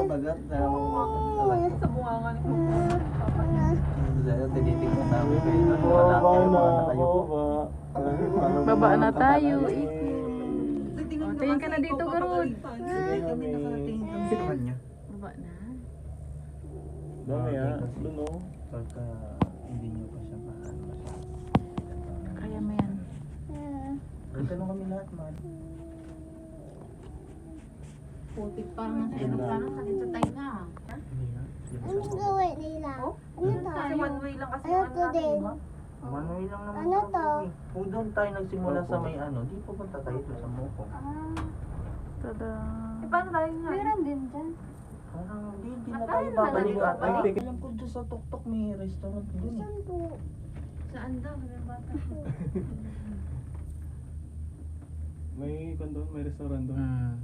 nagkabagat na Sa bungangan ko. tinitignan namin kayo doon. Wala kayo mga nakayuko. Baba na tayo. O, tingin ka na dito, Garud. Sige kami nakarating kami sa kanya. Baba na. Dami doon o. Pagka hindi nyo pa siya maano masyado. Kaya mo yan. Ganun kami lahat, man. Putik parang nasa aeroplano, sakit sa tainga. Hindi na. Anong gawin nila? Ano to? Kasi one way lang kasi Ano ang to din? diba? Manuel lang naman. Ano to? Kung doon tayo nagsimula sa may ano, di pupunta tayo doon sa Mokong. Tada. Eh, paano tayo nga? Meron din dyan. Parang hindi na Tayo tayo na babalik lang. ata. Alam ko doon sa Tuktok may restaurant doon eh. Saan po? Saan daw? May bata ko. May doon, may restaurant doon. Hmm.